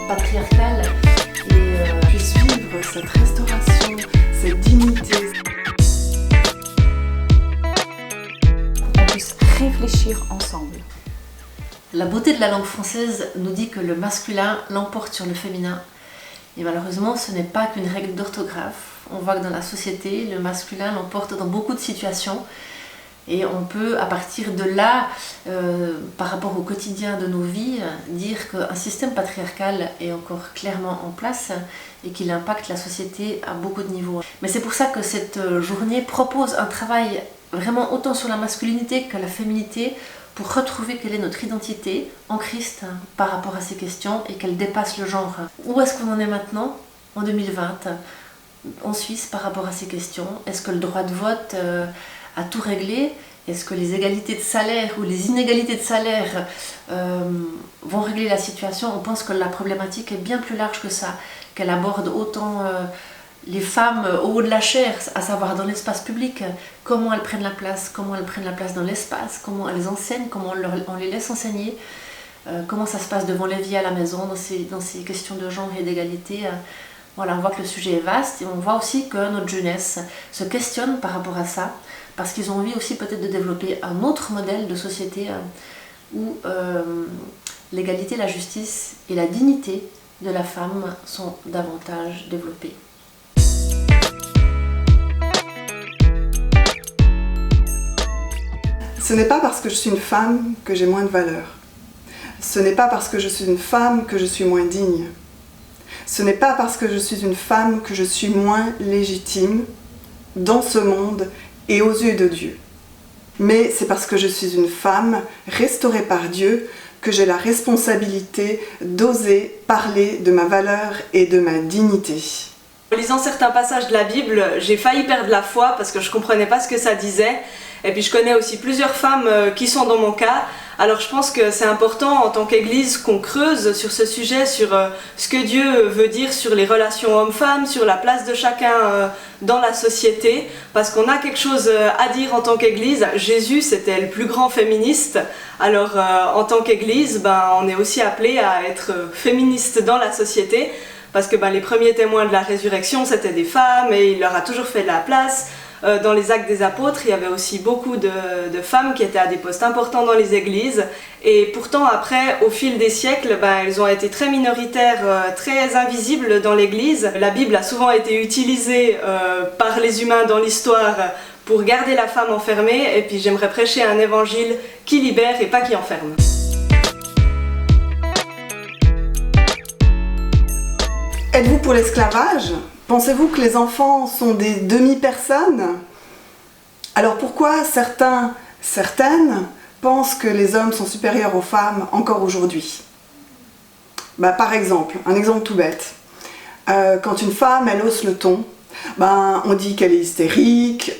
patriarcale et puisse vivre cette restauration, cette dignité. On puisse réfléchir ensemble. La beauté de la langue française nous dit que le masculin l'emporte sur le féminin. Et malheureusement, ce n'est pas qu'une règle d'orthographe. On voit que dans la société, le masculin l'emporte dans beaucoup de situations. Et on peut, à partir de là, par rapport au quotidien de nos vies, dire qu'un système patriarcal est encore clairement en place et qu'il impacte la société à beaucoup de niveaux. Mais c'est pour ça que cette journée propose un travail vraiment autant sur la masculinité que la féminité pour retrouver quelle est notre identité en Christ par rapport à ces questions et qu'elle dépasse le genre. Où est-ce qu'on en est maintenant, en 2020, en Suisse, par rapport à ces questions? Est-ce que le droit de vote a tout réglé? Est-ce que les égalités de salaire ou les inégalités de salaire vont régler la situation? On pense que la problématique est bien plus large que ça, qu'elle aborde autant les femmes au haut de la chair, à savoir dans l'espace public, comment elles prennent la place dans l'espace, comment elles enseignent, comment on les laisse enseigner, comment ça se passe devant les vies à la maison, dans ces questions de genre et d'égalité. Voilà, on voit que le sujet est vaste et on voit aussi que notre jeunesse se questionne par rapport à ça, parce qu'ils ont envie aussi peut-être de développer un autre modèle de société où l'égalité, la justice et la dignité de la femme sont davantage développées. Ce n'est pas parce que je suis une femme que j'ai moins de valeur. Ce n'est pas parce que je suis une femme que je suis moins digne. Ce n'est pas parce que je suis une femme que je suis moins légitime dans ce monde et aux yeux de Dieu. Mais c'est parce que je suis une femme restaurée par Dieu que j'ai la responsabilité d'oser parler de ma valeur et de ma dignité. En lisant certains passages de la Bible, j'ai failli perdre la foi parce que je ne comprenais pas ce que ça disait. Et puis je connais aussi plusieurs femmes qui sont dans mon cas. Alors je pense que c'est important en tant qu'Église qu'on creuse sur ce sujet, sur ce que Dieu veut dire sur les relations hommes-femmes, sur la place de chacun dans la société, parce qu'on a quelque chose à dire en tant qu'Église. Jésus, c'était le plus grand féministe. Alors en tant qu'Église, on est aussi appelé à être féministe dans la société, parce que les premiers témoins de la résurrection, c'était des femmes et il leur a toujours fait de la place. Dans les actes des apôtres, il y avait aussi beaucoup de femmes qui étaient à des postes importants dans les églises. Et pourtant, après, au fil des siècles, elles ont été très minoritaires, très invisibles dans l'église. La Bible a souvent été utilisée par les humains dans l'histoire pour garder la femme enfermée. Et puis j'aimerais prêcher un évangile qui libère et pas qui enferme. Êtes-vous pour l'esclavage ? Pensez-vous que les enfants sont des demi-personnes? Alors pourquoi certaines pensent que les hommes sont supérieurs aux femmes encore aujourd'hui? Par exemple, un exemple tout bête. Quand une femme, elle hausse le ton, on dit qu'elle est hystérique,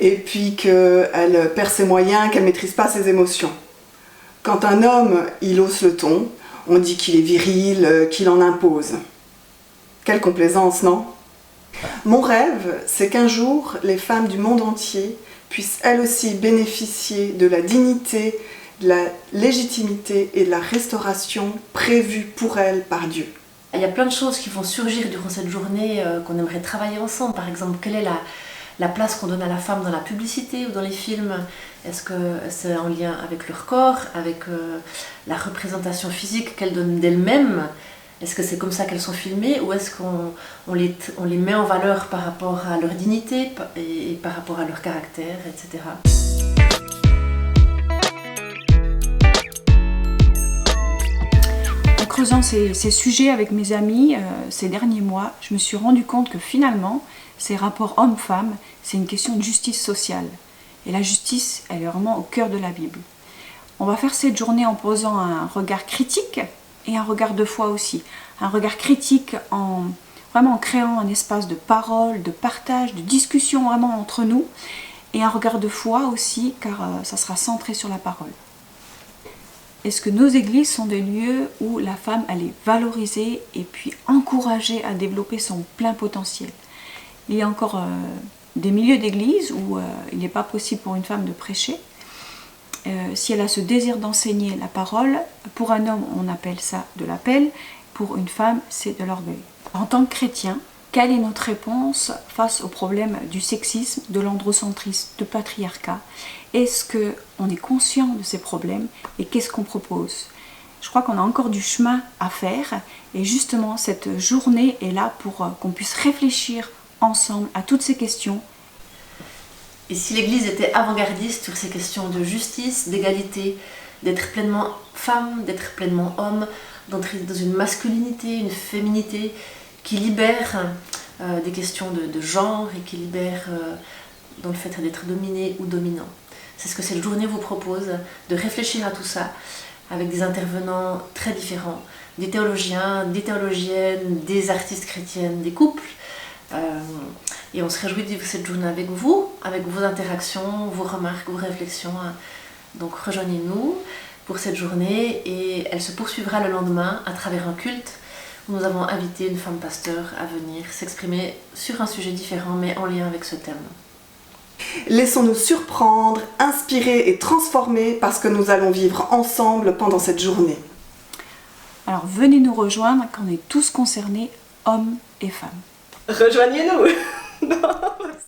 et puis qu'elle perd ses moyens, qu'elle ne maîtrise pas ses émotions. Quand un homme, il hausse le ton, on dit qu'il est viril, qu'il en impose. Quelle complaisance, non? Mon rêve, c'est qu'un jour, les femmes du monde entier puissent elles aussi bénéficier de la dignité, de la légitimité et de la restauration prévue pour elles par Dieu. Il y a plein de choses qui vont surgir durant cette journée qu'on aimerait travailler ensemble. Par exemple, quelle est la place qu'on donne à la femme dans la publicité ou dans les films? Est-ce que c'est en lien avec leur corps, avec la représentation physique qu'elles donnent d'elles-mêmes? Est-ce que c'est comme ça qu'elles sont filmées ou est-ce qu'on les met en valeur par rapport à leur dignité et par rapport à leur caractère, etc. En creusant ces sujets avec mes amis ces derniers mois, je me suis rendu compte que finalement, ces rapports hommes-femmes, c'est une question de justice sociale. Et la justice, elle est vraiment au cœur de la Bible. On va faire cette journée en posant un regard critique et un regard de foi aussi. Un regard critique en créant un espace de parole, de partage, de discussion vraiment entre nous. Et un regard de foi aussi, car ça sera centré sur la parole. Est-ce que nos églises sont des lieux où la femme elle est valorisée et puis encouragée à développer son plein potentiel? Il y a encore des milieux d'église où il n'est pas possible pour une femme de prêcher. Si elle a ce désir d'enseigner la parole, pour un homme on appelle ça de l'appel, pour une femme, c'est de l'orgueil. En tant que chrétien, quelle est notre réponse face au problème du sexisme, de l'androcentrisme, du patriarcat? Est-ce qu'on est conscient de ces problèmes et qu'est-ce qu'on propose? Je crois qu'on a encore du chemin à faire et justement cette journée est là pour qu'on puisse réfléchir ensemble à toutes ces questions. Et si l'Église était avant-gardiste sur ces questions de justice, d'égalité, d'être pleinement femme, d'être pleinement homme, d'entrer dans une masculinité, une féminité qui libère des questions de genre et qui libère dans le fait d'être dominé ou dominant. C'est ce que cette journée vous propose, de réfléchir à tout ça avec des intervenants très différents, des théologiens, des théologiennes, des artistes chrétiennes, des couples. Et on se réjouit de vivre cette journée avec vous, avec vos interactions, vos remarques, vos réflexions. Donc rejoignez-nous pour cette journée et elle se poursuivra le lendemain à travers un culte où nous avons invité une femme pasteur à venir s'exprimer sur un sujet différent mais en lien avec ce thème. Laissons-nous surprendre, inspirer et transformer par ce que nous allons vivre ensemble pendant cette journée. Alors venez nous rejoindre quand on est tous concernés, hommes et femmes. Rejoignez-nous.